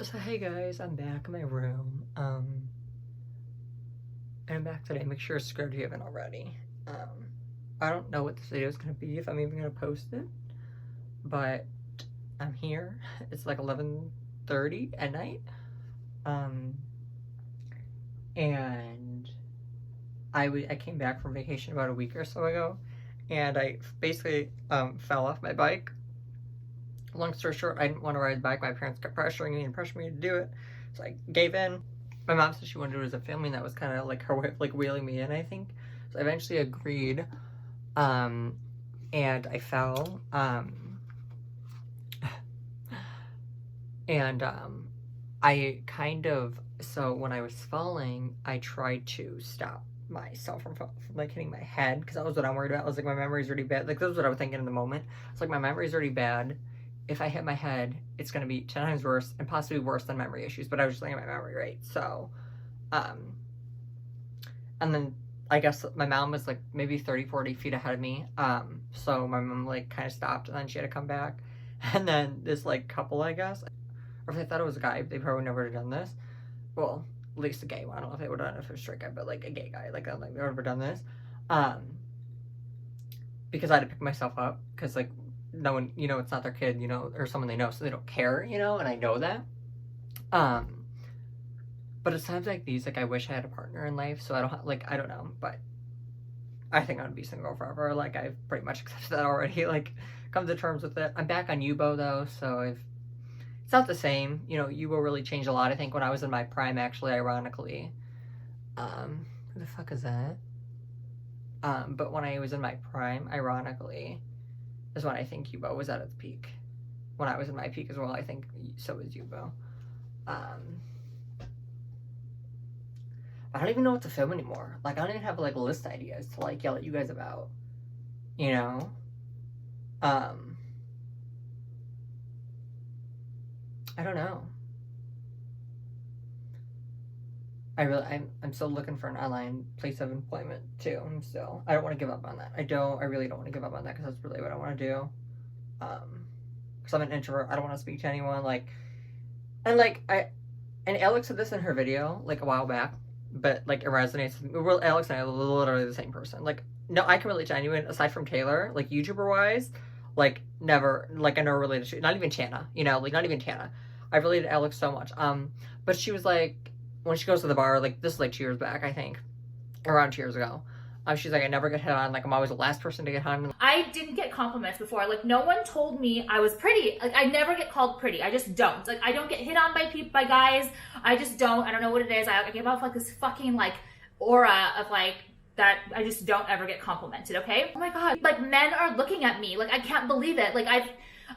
So hey guys, I'm back in my room. And I'm back today. Make sure to subscribe if you haven't already. I don't know what this video is gonna be, if I'm even gonna post it, but I'm here. It's like 11:30 at night. And I came back from vacation about a week or so ago, and I basically fell off my bike. Long story short, I didn't want to ride the bike. My parents kept pressuring me to do it, so I gave in. My mom said she wanted to do it as a family, and that was kind of like her way of like wheeling me in, I think. So I eventually agreed, and I fell, and I kind of, so when I was falling, I tried to stop myself from like hitting my head, because that was what I'm worried about. I was like, my memory's really bad. Like, this was what I was thinking in the moment. It's like, my memory's already bad. If I hit my head, it's going to be 10 times worse, and possibly worse than memory issues, but I was just thinking my memory, right? So, and then I guess my mom was like maybe 30-40 feet ahead of me. So my mom like kind of stopped, and then she had to come back. And then this like couple, I guess, or if they thought it was a guy, they probably never would have done this. Well, at least a gay one. I don't know if they would have done it if it was a straight guy, but like a gay guy, like I don't think they would have ever done this. Because I had to pick myself up, because like no one, you know, it's not their kid, you know, or someone they know, so they don't care, you know, and I know that. But it's times like these, like, I wish I had a partner in life, so I don't, like, I don't know, but I think I would be single forever. Like, I've pretty much accepted that already, like, come to terms with it. I'm back on Yubo, though, so it's not the same, you know. Yubo really changed a lot, I think, when I was in my prime, actually, ironically. Who the fuck is that? But when I was in my prime, ironically, is when I think Yubo was at its peak. When I was in my peak as well, I think so was Yubo. I don't even know what to film anymore. Like, I don't even have like list ideas to like yell at you guys about, you know. I don't know. I'm still looking for an online place of employment too. I don't want to give up on that. I really don't want to give up on that, because that's really what I want to do. Because I'm an introvert. I don't want to speak to anyone. And Alexx said this in her video like a while back, but like it resonates with me. Well, Alexx and I are literally the same person. Like, no, I can relate to anyone aside from Taylor, like YouTuber wise. Like, never, like, I never related to, not even Chana, you know, like, not even Chana. I related to Alexx so much. But she was like, when she goes to the bar, like, this is like 2 years back, I think, around 2 years ago. She's like, I never get hit on. Like, I'm always the last person to get on. I didn't get compliments before. Like, no one told me I was pretty. Like, I never get called pretty. I just don't. Like, I don't get hit on by guys. I just don't. I don't know what it is. I give off like this fucking like aura of like that. I just don't ever get complimented. Okay. Oh my god. Like, men are looking at me. Like, I can't believe it. Like,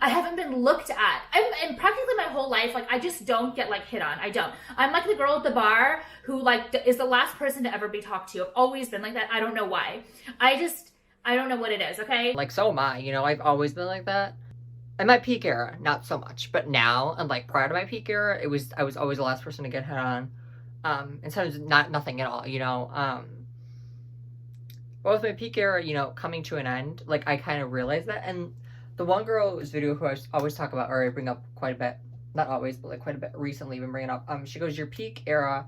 I haven't been looked at. And practically my whole life, like, I just don't get, like, hit on. I don't. I'm like the girl at the bar who, like, is the last person to ever be talked to. I've always been like that. I don't know why. I don't know what it is, okay? Like, so am I, you know, I've always been like that. In my peak era, not so much. But now, and, like, prior to my peak era, I was always the last person to get hit on. And sometimes nothing at all, you know. But with my peak era, you know, coming to an end, like, I kind of realized that. And the one girl's video who I always talk about, or I bring up quite a bit, not always, but like quite a bit recently, been bringing up, she goes, your peak era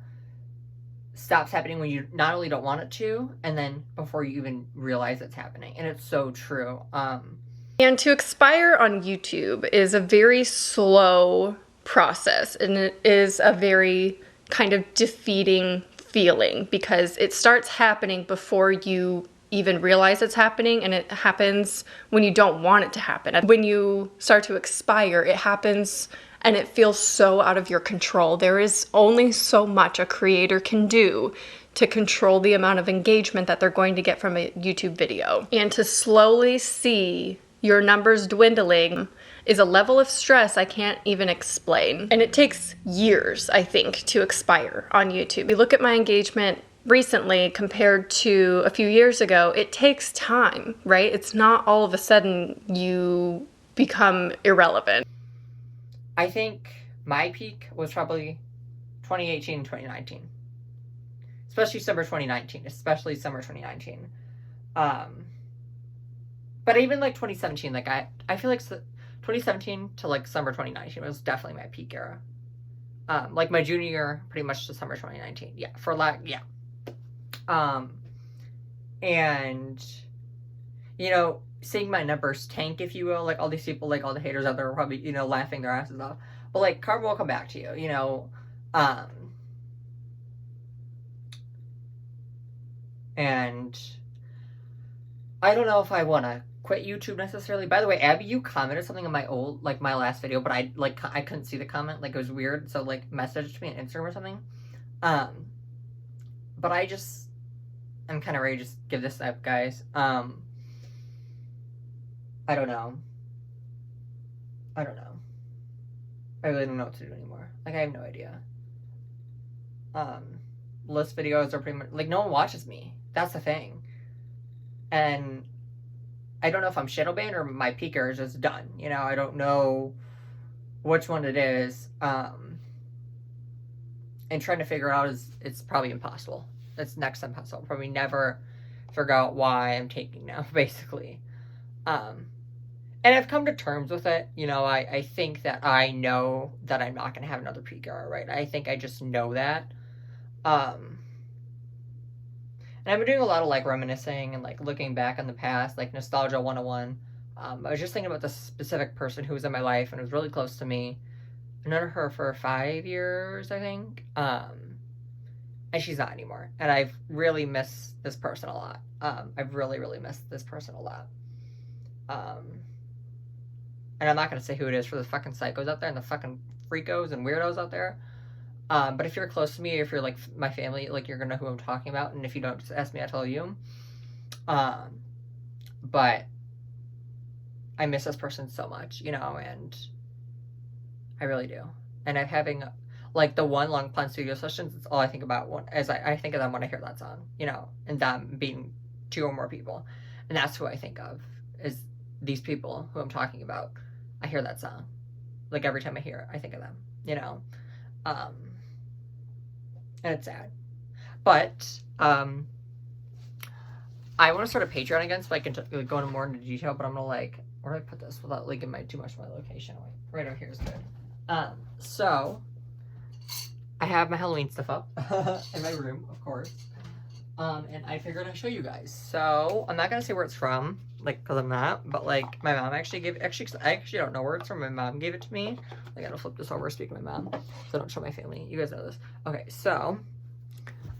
stops happening when you not only don't want it to, and then before you even realize it's happening. And it's so true. And to expire on YouTube is a very slow process, and it is a very kind of defeating feeling, because it starts happening before you even realize it's happening, and it happens when you don't want it to happen. When you start to expire, it happens and it feels so out of your control. There is only so much a creator can do to control the amount of engagement that they're going to get from a YouTube video. And to slowly see your numbers dwindling is a level of stress I can't even explain. And it takes years, I think, to expire on YouTube. You look at my engagement recently compared to a few years ago, it takes time, right? It's not all of a sudden you become irrelevant. I think my peak was probably 2018 and 2019. Especially summer 2019. But even like 2017, like I feel like 2017 to like summer 2019 was definitely my peak era. like my junior year, pretty much to summer 2019. Yeah, for like, yeah. And, you know, seeing my numbers tank, if you will, like all these people, like all the haters out there are probably, you know, laughing their asses off. But like, karma will come back to you, you know. And I don't know if I want to quit YouTube necessarily. By the way, Abby, you commented something on my old, like my last video, but I couldn't see the comment, like it was weird. So like messaged me on Instagram or something. But I'm kind of ready to just give this up, guys. I don't know. I really don't know what to do anymore. Like I have no idea. List videos are pretty much like no one watches me. That's the thing. And I don't know if I'm shadow banned or my peaker is just done. You know, I don't know which one it is. And trying to figure out it's probably impossible. It's next to impossible. I'll probably never figure out why I'm taking now, basically. And I've come to terms with it. You know, I think that I know that I'm not going to have another peaker, right? I think I just know that. And I've been doing a lot of like reminiscing and like looking back on the past, like nostalgia 101. I was just thinking about this specific person who was in my life and was really close to me. I've known her for 5 years, I think. And she's not anymore. And I've really missed this person a lot. I've really, really missed this person a lot. And I'm not going to say who it is for the fucking psychos out there and the fucking freakos and weirdos out there. But if you're close to me, if you're like my family, like you're gonna know who I'm talking about, and if you don't, just ask me, I'll tell you. But I miss this person so much, you know, and I really do. And I'm having like the one long pun studio sessions. It's all I think about as I think of them when I hear that song, you know, and them being 2 or more people, and that's who I think of is these people who I'm talking about. I hear that song, like every time I hear it, I think of them, you know. And it's sad. But I want to start a Patreon again so I can go into more into detail, but I'm gonna like, where do I put this without like giving too much of my location away? Right over here is good. So I have my Halloween stuff up in my room, of course. And I figured I'd show you guys. So I'm not gonna say where it's from, like, because I'm not, but like my mom actually gave I actually don't know where it's from. My mom gave it to me. I gotta flip this over, speaking of my mom, so I don't show my family. You guys know this. Okay, so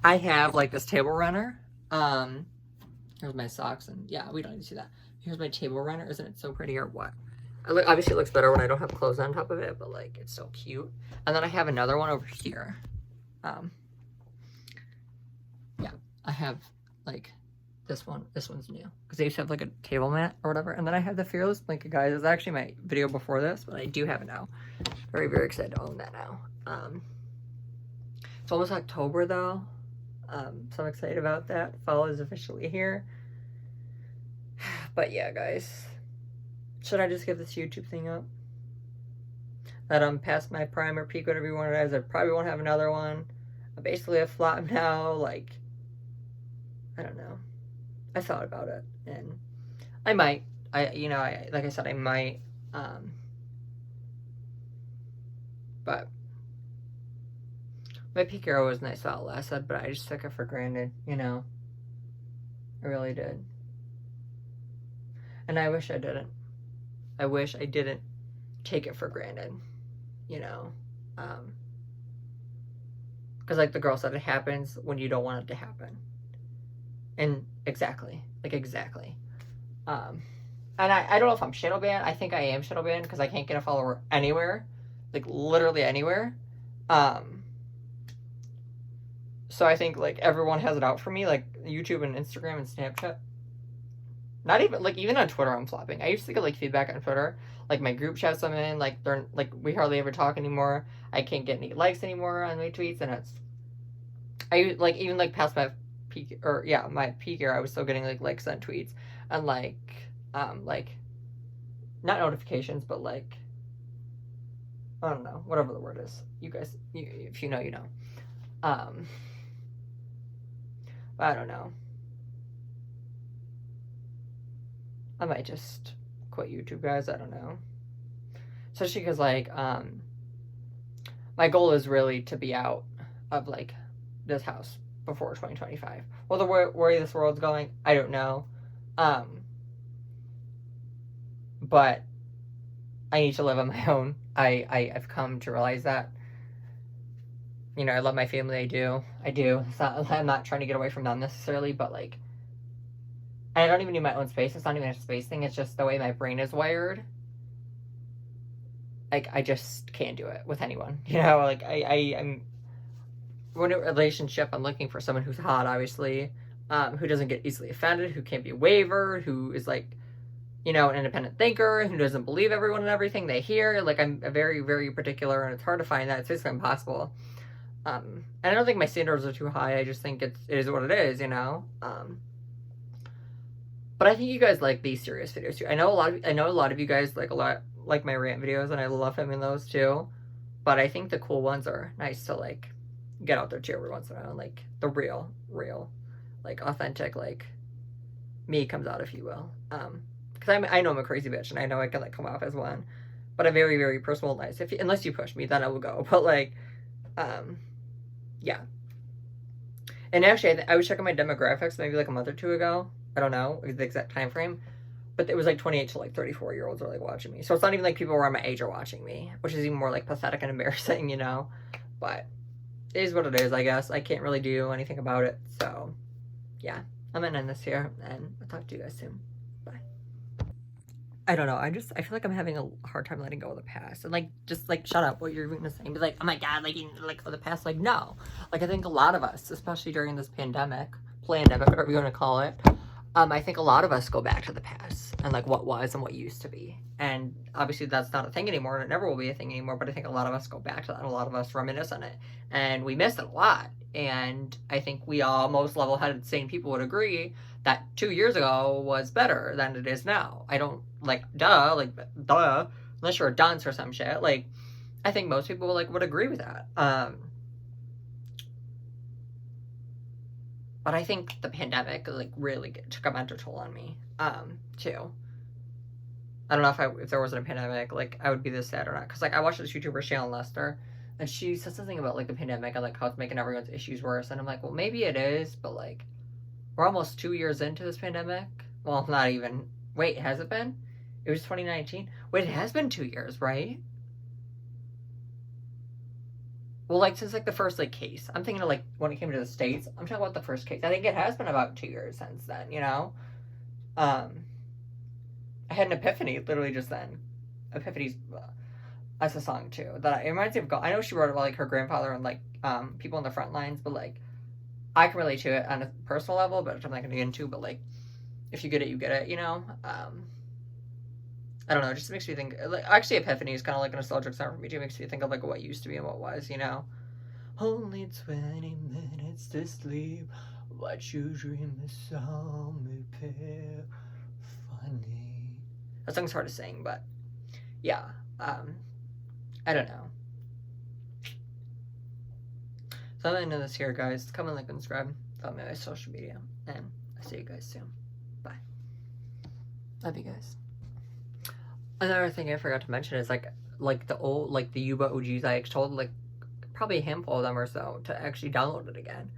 I have like this table runner. Here's my socks, and yeah, we don't need to see that. Here's my table runner. Isn't it so pretty or what? Obviously it looks better when I don't have clothes on top of it, but like it's so cute. And then I have another one over here. Yeah, I have like this one. This one's new because they used to have like a table mat or whatever. And then I have the Fearless blanket, guys. It's actually my video before this, but I do have it now. Very, very excited to own that now. It's almost October though, so I'm excited about that. Fall is officially here. But yeah, guys, should I just give this YouTube thing up? That I'm past my prime or peak, whatever you want it as. I probably won't have another one. I'm basically a flop now. Like, I don't know. I thought about it, and I might. Like I said, I might. But my peak era was nice while it lasted, but I just took it for granted, you know. I really did. And I wish I didn't. I wish I didn't take it for granted, you know. Because like the girl said, it happens when you don't want it to happen. And exactly. And I don't know if I'm shadow banned. I think I am shadow banned because I can't get a follower anywhere. Like literally anywhere. So I think like everyone has it out for me, like YouTube and Instagram and Snapchat. Not even like even on Twitter I'm flopping. I used to get like feedback on Twitter, like my group chats I'm in, like they're like we hardly ever talk anymore. I can't get any likes anymore on my tweets, and I like even like past my peak my peak era I was still getting like likes on tweets and like not notifications but like I don't know, whatever the word is. You guys, if you know, you know. But I don't know. I might just quit YouTube, guys. I don't know. Especially because, like, my goal is really to be out of, like, this house before 2025. Well, the way this world's going, I don't know. But I need to live on my own. I've come to realize that. You know, I love my family. I do. It's not, I'm not trying to get away from them necessarily, but, like, I don't even need my own space. It's not even a space thing. It's just the way my brain is wired. Like, I just can't do it with anyone. You know, like, I'm in a relationship. I'm looking for someone who's hot, obviously, who doesn't get easily offended, who can't be wavered, who is, like, you know, an independent thinker, who doesn't believe everyone and everything they hear. Like, I'm very, very particular, and it's hard to find that. It's basically impossible. And I don't think my standards are too high. I just think it is what it is, you know. But I think you guys like these serious videos too. I know a lot of you guys like my rant videos, and I love filming those too. But I think the cool ones are nice to, like, get out there too every once in a while. Like, the real, like, authentic, like, me comes out, if you will. Because I know I'm a crazy bitch, and I know I can, like, come off as one. But I'm very, very personal, nice. Unless you push me, then I will go. But, like, yeah. And actually, I was checking my demographics maybe like a month or two ago. I don't know the exact time frame, but it was like 28 to like 34-year-olds are like watching me. So it's not even like people around my age are watching me, which is even more like pathetic and embarrassing, you know. But it is what it is, I guess. I can't really do anything about it. So yeah, I'm gonna end this here, and I'll talk to you guys soon. Bye. I don't know. I feel like I'm having a hard time letting go of the past, and like, just like, shut up what you're going to say. Be like, oh my god, like, you let go of the past. Like, no. Like, I think a lot of us, especially during this pandemic, whatever you want to call it, I think a lot of us go back to the past and like what was and what used to be. And obviously that's not a thing anymore, and it never will be a thing anymore. But I think a lot of us go back to that, and a lot of us reminisce on it, and we miss it a lot. And I think we all, most level-headed, sane people would agree that 2 years ago was better than it is now. I don't, like, duh, unless you're a dunce or some shit. Like, I think most people, like, would agree with that. But I think the pandemic, like, really took a mental toll on me, too. I don't know if there wasn't a pandemic, like, I would be this sad or not. Because, like, I watched this YouTuber, Shannon Lester, and she said something about, like, the pandemic and, like, how it's making everyone's issues worse. And I'm like, well, maybe it is, but, like, we're almost 2 years into this pandemic. Well, not even. Wait, has it been? It was 2019? Wait, it has been 2 years, right? Well, like, since, like, the first, like, case. I'm thinking of, like, when it came to the States. I'm talking about the first case. I think it has been about 2 years since then, you know? I had an epiphany literally just then. Epiphany's that's a song too. It reminds me of I know she wrote about, like, her grandfather and, like, people on the front lines, but, like, I can relate to it on a personal level, but which I'm not gonna get into. But, like, if you get it, you get it, you know. I don't know. It just makes me think. Like, actually, Epiphany is kind of like a nostalgic song for me too. It makes me think of, like, what used to be and what was, you know. Only 20 minutes to sleep. What you dream is so repair. Funny. That song's hard to sing, but yeah. I don't know. So I'm gonna end this here, guys. Comment, like, and subscribe. Follow me on my social media, and I'll see you guys soon. Bye. Love you guys. Another thing I forgot to mention is like the old, like, the Yuba OGs. I told, like, probably a handful of them or so to actually download it again.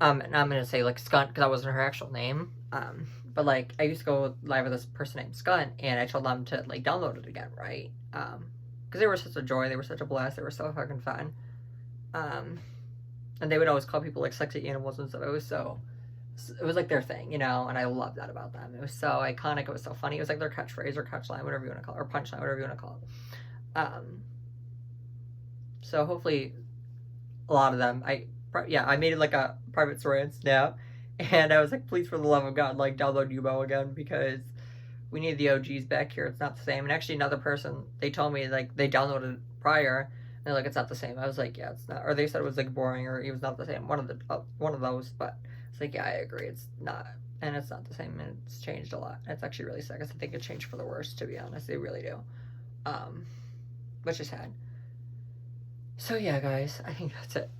And I'm gonna say, like, Skunt, because that wasn't her actual name. But, like, I used to go live with this person named Skunt, and I told them to, like, download it again, right? Because they were such a joy, they were such a blast, they were so fucking fun. And they would always call people, like, sexy animals and stuff. It was like their thing, you know, and I loved that about them. It was so iconic, it was so funny. It was like their catchphrase or catchline, whatever you want to call it, or punchline, whatever you want to call it. So hopefully a lot of them, I made it like a private story on Snap, and I was like, please, for the love of God, like, download Yubo again, because we need the OGs back here. It's not the same. And actually, another person, they told me, like, they downloaded it prior, and they're like, it's not the same. I was like, yeah, it's not. Or they said it was, like, boring, or it was not the same. One of those, but it's like, yeah, I agree, it's not. And it's not the same, and it's changed a lot. It's actually really sad, because I think it changed for the worse, to be honest. They really do. Which is sad. So yeah, guys, I think that's it.